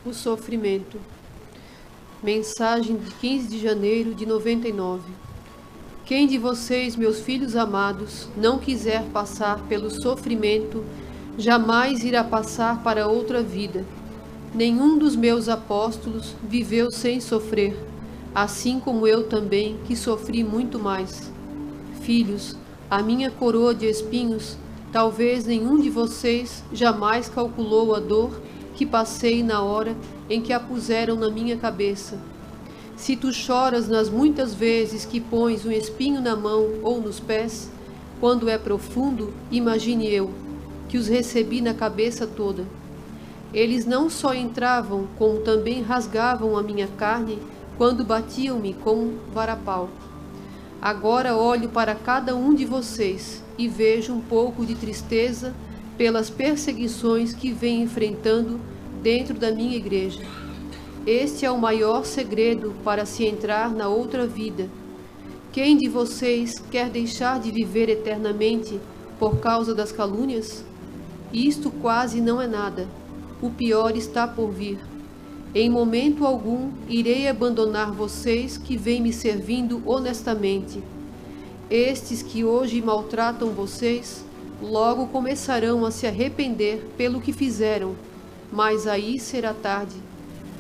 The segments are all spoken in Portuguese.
O sofrimento. Mensagem de 15 de janeiro de 99. Quem de vocês, meus filhos amados, não quiser passar pelo sofrimento, jamais irá passar para outra vida. Nenhum dos meus apóstolos viveu sem sofrer, assim como eu também, que sofri muito mais. Filhos, a minha coroa de espinhos, talvez nenhum de vocês jamais calculou a dor que passei na hora em que a puseram na minha cabeça. Se tu choras nas muitas vezes que pões um espinho na mão ou nos pés, quando é profundo, imagine eu, que os recebi na cabeça toda. Eles não só entravam, como também rasgavam a minha carne quando batiam-me com varapau. Agora olho para cada um de vocês e vejo um pouco de tristeza pelas perseguições que vem enfrentando dentro da minha igreja. Este é o maior segredo para se entrar na outra vida. Quem de vocês quer deixar de viver eternamente por causa das calúnias? Isto quase não é nada. O pior está por vir. Em momento algum irei abandonar vocês que vêm me servindo honestamente. Estes que hoje maltratam vocês, logo começarão a se arrepender pelo que fizeram, mas aí será tarde.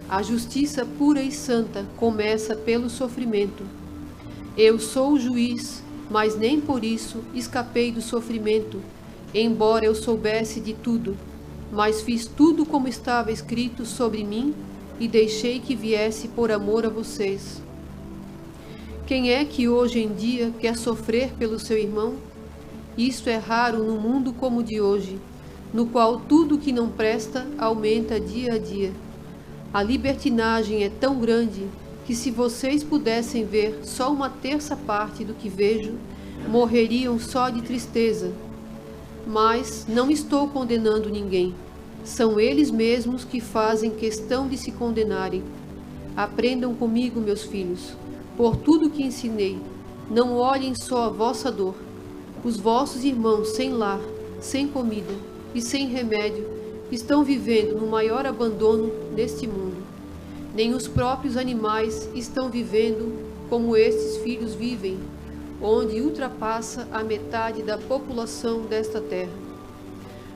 A justiça pura e santa começa pelo sofrimento. Eu sou o juiz, mas nem por isso escapei do sofrimento, embora eu soubesse de tudo, mas fiz tudo como estava escrito sobre mim e deixei que viesse por amor a vocês. Quem é que hoje em dia quer sofrer pelo seu irmão? Isto é raro no mundo como o de hoje, no qual tudo que não presta aumenta dia a dia. A libertinagem é tão grande que, se vocês pudessem ver só uma terça parte do que vejo, morreriam só de tristeza. Mas não estou condenando ninguém. São eles mesmos que fazem questão de se condenarem. Aprendam comigo, meus filhos, por tudo que ensinei. Não olhem só a vossa dor. Os vossos irmãos sem lar, sem comida e sem remédio estão vivendo no maior abandono neste mundo. Nem os próprios animais estão vivendo como estes filhos vivem, onde ultrapassa a metade da população desta terra.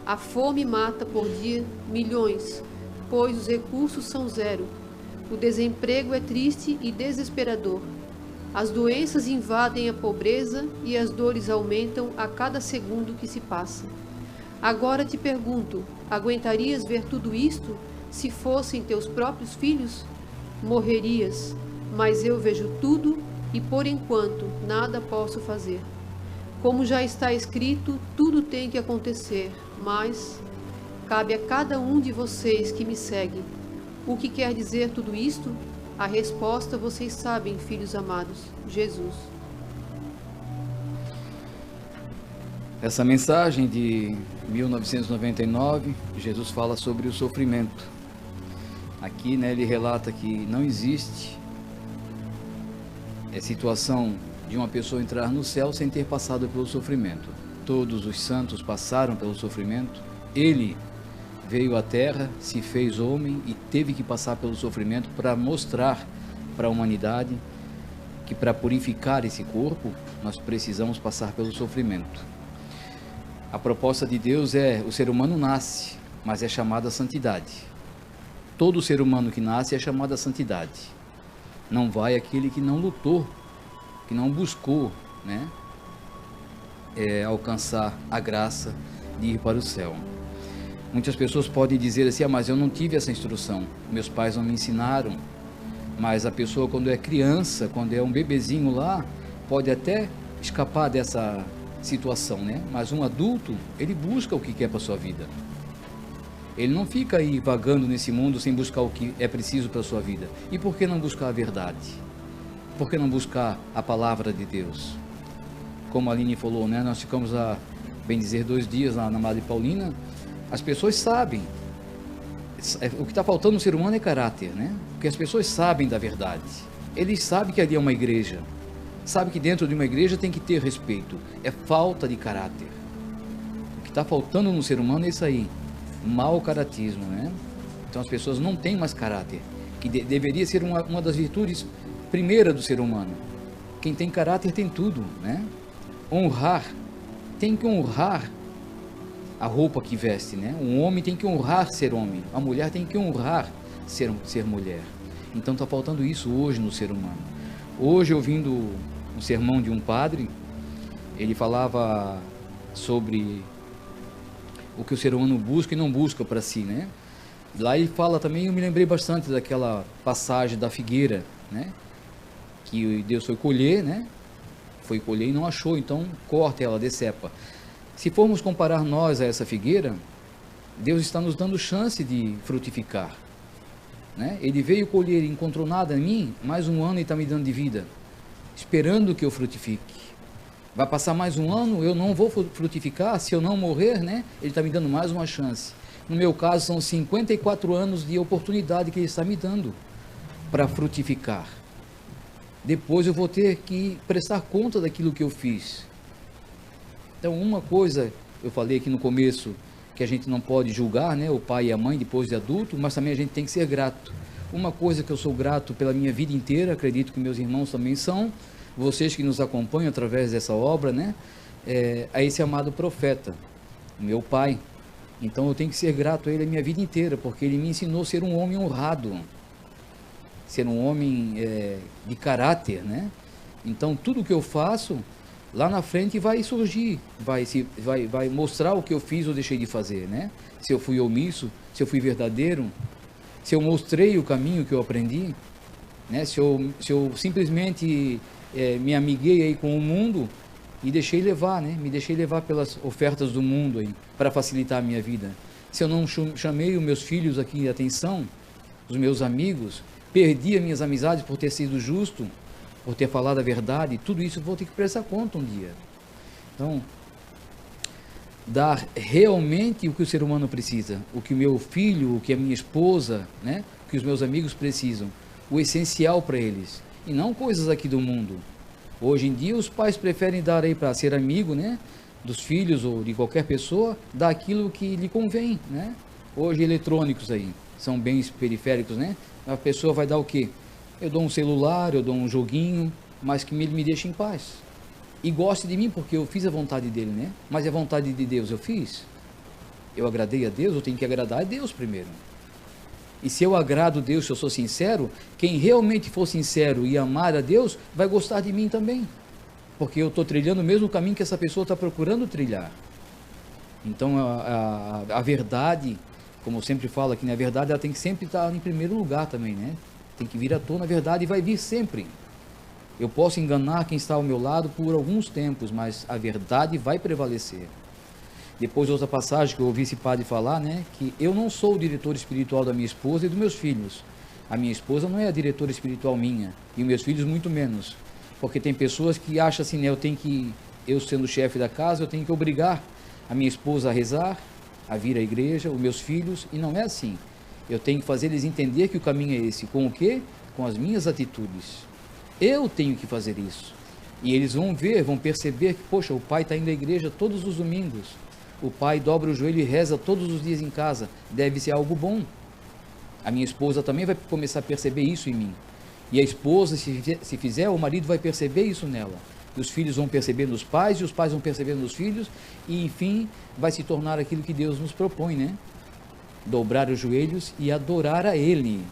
A fome mata por dia milhões, pois os recursos são zero. O desemprego é triste e desesperador. As doenças invadem a pobreza e as dores aumentam a cada segundo que se passa. Agora te pergunto, aguentarias ver tudo isto se fossem teus próprios filhos? Morrerias, mas eu vejo tudo e por enquanto nada posso fazer. Como já está escrito, tudo tem que acontecer, mas cabe a cada um de vocês que me segue. O que quer dizer tudo isto? A resposta vocês sabem, filhos amados, Jesus. Essa mensagem de 1999, Jesus fala sobre o sofrimento. Aqui, ele relata que não existe situação de uma pessoa entrar no céu sem ter passado pelo sofrimento. Todos os santos passaram pelo sofrimento. Ele veio à terra, se fez homem e teve que passar pelo sofrimento para mostrar para a humanidade que, para purificar esse corpo, nós precisamos passar pelo sofrimento. A proposta de Deus é: o ser humano nasce, mas é chamado à santidade. Todo ser humano que nasce é chamado à santidade. Não vai aquele que não lutou, que não buscou, alcançar a graça de ir para o céu. Muitas pessoas podem dizer assim: mas eu não tive essa instrução, meus pais não me ensinaram. Mas a pessoa, quando é criança, quando é um bebezinho lá, pode até escapar dessa situação, Mas um adulto, ele busca o que quer para a sua vida. Ele não fica aí vagando nesse mundo sem buscar o que é preciso para a sua vida. E por que não buscar a verdade? Por que não buscar a palavra de Deus? Como a Aline falou, nós ficamos há, bem dizer, 2 dias lá na Madre Paulina. As pessoas sabem. O que está faltando no ser humano é caráter, Porque as pessoas sabem da verdade. Eles sabem que ali é uma igreja. Sabe que dentro de uma igreja tem que ter respeito. É falta de caráter. O que está faltando no ser humano é isso aí. Mau caratismo, Então as pessoas não têm mais caráter, que deveria ser uma das virtudes primeiras do ser humano. Quem tem caráter tem tudo, né? Honrar, tem que honrar a roupa que veste, né? Um homem tem que honrar ser homem, a mulher tem que honrar ser mulher. Então está faltando isso hoje no ser humano. Hoje, ouvindo um sermão de um padre, ele falava sobre o que o ser humano busca e não busca para si, né? Lá ele fala também, eu me lembrei bastante daquela passagem da figueira, né? Que Deus foi colher, né? Foi colher e não achou, então corta ela, decepa. Se formos comparar nós a essa figueira, Deus está nos dando chance de frutificar, né? Ele veio colher e encontrou nada em mim, mais um ano e está me dando de vida, esperando que eu frutifique. Vai passar mais um ano, eu não vou frutificar, se eu não morrer, né? Ele está me dando mais uma chance. No meu caso, são 54 anos de oportunidade que Ele está me dando para frutificar. Depois eu vou ter que prestar conta daquilo que eu fiz. Então, uma coisa, eu falei aqui no começo, que a gente não pode julgar, né? O pai e a mãe depois de adulto, mas também a gente tem que ser grato. Uma coisa que eu sou grato pela minha vida inteira, acredito que meus irmãos também são, vocês que nos acompanham através dessa obra, né? A esse amado profeta, meu pai. Então eu tenho que ser grato a ele a minha vida inteira, porque ele me ensinou a ser um homem honrado, ser um homem de caráter, né? Então tudo que eu faço, lá na frente vai surgir, vai mostrar o que eu fiz ou deixei de fazer, né? Se eu fui omisso, se eu fui verdadeiro, se eu mostrei o caminho que eu aprendi, né? Se eu simplesmente me amiguei aí com o mundo e deixei levar, né? Me deixei levar pelas ofertas do mundo aí, para facilitar a minha vida. Se eu não chamei os meus filhos aqui de atenção, os meus amigos, perdi as minhas amizades por ter sido justo, por ter falado a verdade, tudo isso eu vou ter que prestar conta um dia. Então, dar realmente o que o ser humano precisa, o que o meu filho, o que a minha esposa, né? O que os meus amigos precisam, o essencial para eles, e não coisas aqui do mundo. Hoje em dia os pais preferem dar aí para ser amigo, né, dos filhos ou de qualquer pessoa, dar aquilo que lhe convém, né? Hoje eletrônicos aí, são bens periféricos, né? A pessoa vai dar o quê? Eu dou um celular, eu dou um joguinho, mas que ele me deixe em paz. E goste de mim porque eu fiz a vontade dele, né? Mas a vontade de Deus eu fiz? Eu agradei a Deus, eu tenho que agradar a Deus primeiro. E se eu agrado Deus, se eu sou sincero, quem realmente for sincero e amar a Deus, vai gostar de mim também. Porque eu estou trilhando o mesmo caminho que essa pessoa está procurando trilhar. Então, a verdade, como eu sempre falo aqui, na verdade, ela tem que sempre estar em primeiro lugar também, né? Tem que vir à tona a verdade e vai vir sempre. Eu posso enganar quem está ao meu lado por alguns tempos, mas a verdade vai prevalecer. Depois, outra passagem que eu ouvi esse padre falar, né, que eu não sou o diretor espiritual da minha esposa e dos meus filhos. A minha esposa não é a diretora espiritual minha, e os meus filhos muito menos. Porque tem pessoas que acham assim, né, eu sendo o chefe da casa, eu tenho que obrigar a minha esposa a rezar, a vir à igreja, os meus filhos, e não é assim. Eu tenho que fazer eles entender que o caminho é esse. Com o quê? Com as minhas atitudes. Eu tenho que fazer isso. E eles vão ver, vão perceber que, poxa, o pai está indo à igreja todos os domingos. O pai dobra o joelho e reza todos os dias em casa. Deve ser algo bom. A minha esposa também vai começar a perceber isso em mim. E a esposa, se fizer, o marido vai perceber isso nela. E os filhos vão perceber nos pais, e os pais vão perceber nos filhos. E, enfim, vai se tornar aquilo que Deus nos propõe, né? Dobrar os joelhos e adorar a Ele.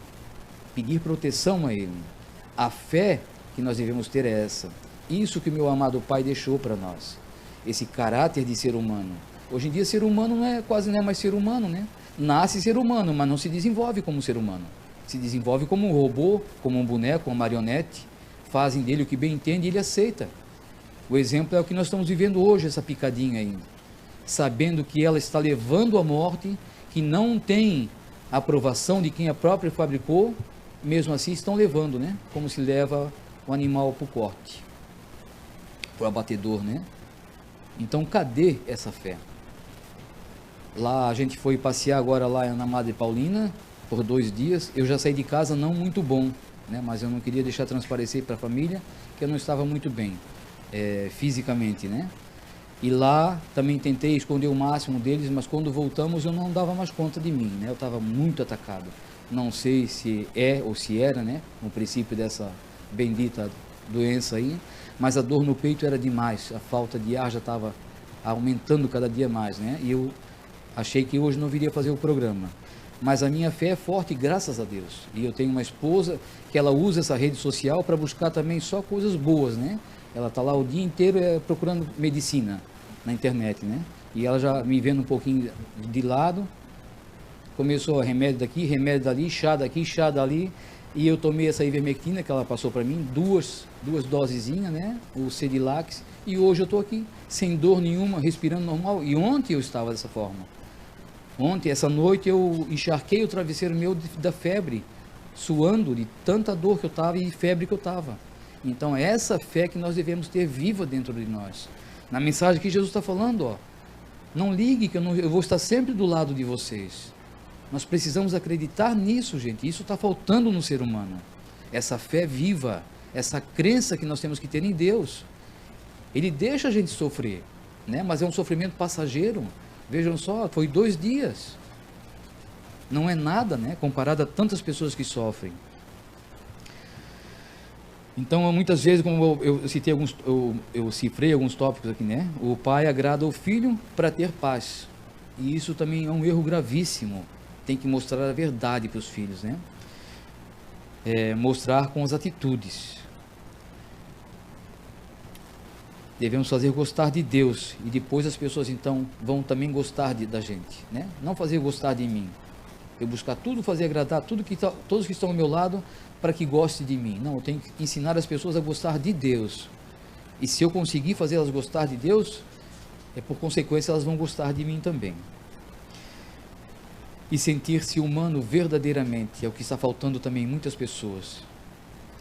Pedir proteção a Ele. A fé que nós devemos ter é essa. Isso que o meu amado Pai deixou para nós. Esse caráter de ser humano. Hoje em dia, ser humano quase não é mais ser humano, né? Nasce ser humano, mas não se desenvolve como ser humano. Se desenvolve como um robô, como um boneco, uma marionete. Fazem dele o que bem entende e ele aceita. O exemplo é o que nós estamos vivendo hoje, essa picadinha aí. Sabendo que ela está levando à morte, que não tem aprovação de quem a própria fabricou, mesmo assim estão levando, né? Como se leva o animal para o corte, para o abatedor, né? Então, cadê essa fé? Lá a gente foi passear agora lá na Madre Paulina por 2 dias. Eu já saí de casa não muito bom, né? Mas eu não queria deixar transparecer para a família que eu não estava muito bem fisicamente, né? E lá também tentei esconder o máximo deles, mas quando voltamos eu não dava mais conta de mim, né? Eu estava muito atacado. Não sei se é ou se era, né? No princípio dessa bendita doença aí, mas a dor no peito era demais, a falta de ar já estava aumentando cada dia mais, né? E eu achei que hoje não viria fazer o programa. Mas a minha fé é forte, graças a Deus. E eu tenho uma esposa que ela usa essa rede social para buscar também só coisas boas, né? Ela está lá o dia inteiro procurando medicina na internet, né? E ela já me vendo um pouquinho de lado, começou remédio daqui, remédio dali, chá daqui, chá dali, e eu tomei essa ivermectina que ela passou para mim, duas dosezinhas, né? O Cedilax, e hoje eu estou aqui, sem dor nenhuma, respirando normal. E ontem eu estava dessa forma. Ontem, essa noite, eu encharquei o travesseiro meu da febre, suando de tanta dor que eu estava e febre que eu estava. Então, é essa fé que nós devemos ter viva dentro de nós. Na mensagem que Jesus está falando, ó, não ligue que eu vou estar sempre do lado de vocês. Nós precisamos acreditar nisso, gente. Isso está faltando no ser humano. Essa fé viva, essa crença que nós temos que ter em Deus. Ele deixa a gente sofrer, né? Mas é um sofrimento passageiro. Vejam só, foi 2 dias. Não é nada, né? Comparado a tantas pessoas que sofrem. Então, muitas vezes, como eu citei eu cifrei alguns tópicos aqui, né? O pai agrada o filho para ter paz. E isso também é um erro gravíssimo. Tem que mostrar a verdade para os filhos, né? Mostrar com as atitudes. Devemos fazer gostar de Deus. E depois as pessoas, então, vão também gostar da gente, né? Não fazer gostar de mim. Eu buscar tudo, fazer agradar todos que estão ao meu lado, para que goste de mim. Não, eu tenho que ensinar as pessoas a gostar de Deus. E se eu conseguir fazer elas gostar de Deus, por consequência elas vão gostar de mim também. E sentir-se humano verdadeiramente, é o que está faltando também em muitas pessoas,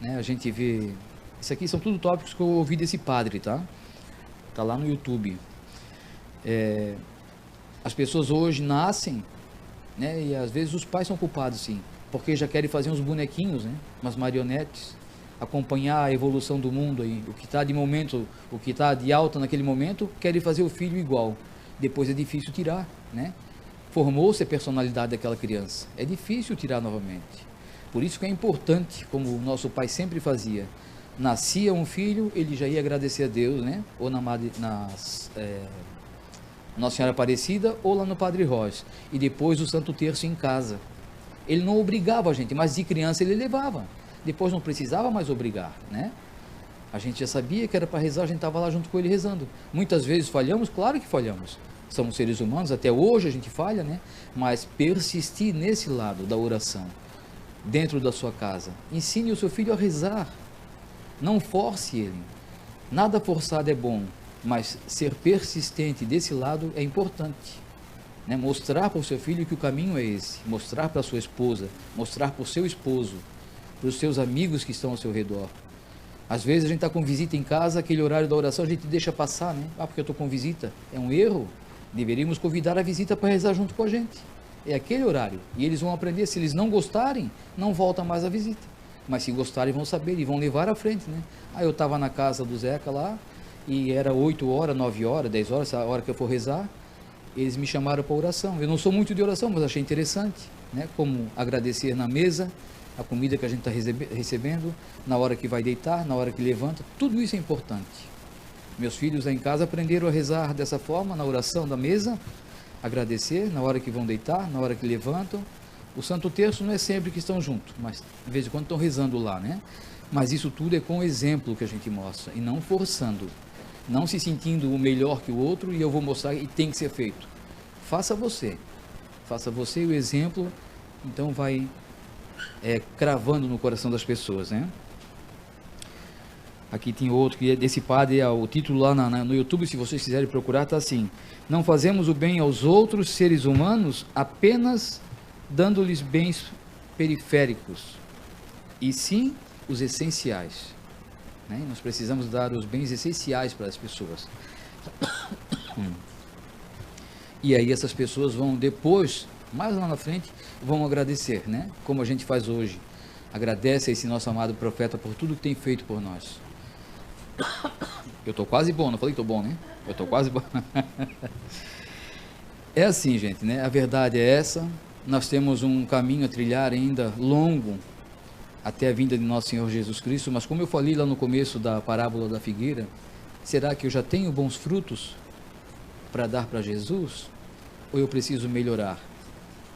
né? A gente vê, isso aqui são tudo tópicos que eu ouvi desse padre, tá? Tá lá no YouTube. As pessoas hoje nascem, né? E às vezes os pais são culpados, sim, porque já querem fazer uns bonequinhos, né? Umas marionetes, acompanhar a evolução do mundo aí, o que está de momento, o que está de alta naquele momento, querem fazer o filho igual. Depois é difícil tirar, né? Formou-se a personalidade daquela criança, é difícil tirar novamente. Por isso que é importante, como o nosso pai sempre fazia, nascia um filho, ele já ia agradecer a Deus, né? Ou Nossa Senhora Aparecida, ou lá no Padre Rosa, e depois o Santo Terço em casa. Ele não obrigava a gente, mas de criança ele levava. Depois não precisava mais obrigar, né? A gente já sabia que era para rezar, a gente estava lá junto com ele rezando. Muitas vezes falhamos, claro que falhamos. Somos seres humanos, até hoje a gente falha, né? Mas persistir nesse lado da oração, dentro da sua casa. Ensine o seu filho a rezar. Não force ele. Nada forçado é bom, mas ser persistente desse lado é importante. Né? Mostrar para o seu filho que o caminho é esse. Mostrar para a sua esposa, mostrar para o seu esposo, para os seus amigos que estão ao seu redor. Às vezes a gente está com visita em casa, aquele horário da oração a gente deixa passar, né? Ah, porque eu estou com visita. É um erro. Deveríamos convidar a visita para rezar junto com a gente. É aquele horário. E eles vão aprender. Se eles não gostarem, não volta mais a visita. Mas se gostarem, vão saber e vão levar à frente, né? Ah, eu estava na casa do Zeca lá, e era 8 horas, 9 horas, 10 horas, a hora que eu for rezar, eles me chamaram para oração. Eu não sou muito de oração, mas achei interessante, né? Como agradecer na mesa, a comida que a gente está recebendo, na hora que vai deitar, na hora que levanta, tudo isso é importante. Meus filhos lá em casa aprenderam a rezar dessa forma, na oração da mesa, agradecer na hora que vão deitar, na hora que levantam. O Santo Terço não é sempre que estão juntos, mas de vez em quando estão rezando lá, né? Mas isso tudo é com o exemplo que a gente mostra, e não forçando, não se sentindo o melhor que o outro, e eu vou mostrar e tem que ser feito. Faça você e o exemplo, então vai cravando no coração das pessoas, né? Aqui tem outro, que é desse padre, o título lá no YouTube, se vocês quiserem procurar, está assim: não fazemos o bem aos outros seres humanos apenas dando-lhes bens periféricos, e sim os essenciais, né? Nós precisamos dar os bens essenciais para as pessoas. E aí essas pessoas vão depois, mais lá na frente, vão agradecer, né? Como a gente faz hoje. Agradece a esse nosso amado profeta por tudo que tem feito por nós. Eu estou quase bom, não falei que estou bom, né? Eu estou quase bom. É assim, gente, né? A verdade é essa. Nós temos um caminho a trilhar ainda longo até a vinda de nosso Senhor Jesus Cristo, mas como eu falei lá no começo da parábola da figueira, será que eu já tenho bons frutos para dar para Jesus? Ou eu preciso melhorar?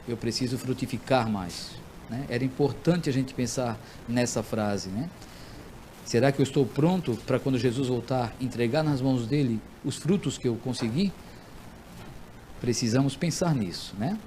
Eu preciso frutificar mais, né? Era importante a gente pensar nessa frase, né? Será que eu estou pronto para, quando Jesus voltar, entregar nas mãos dele os frutos que eu consegui? Precisamos pensar nisso, né?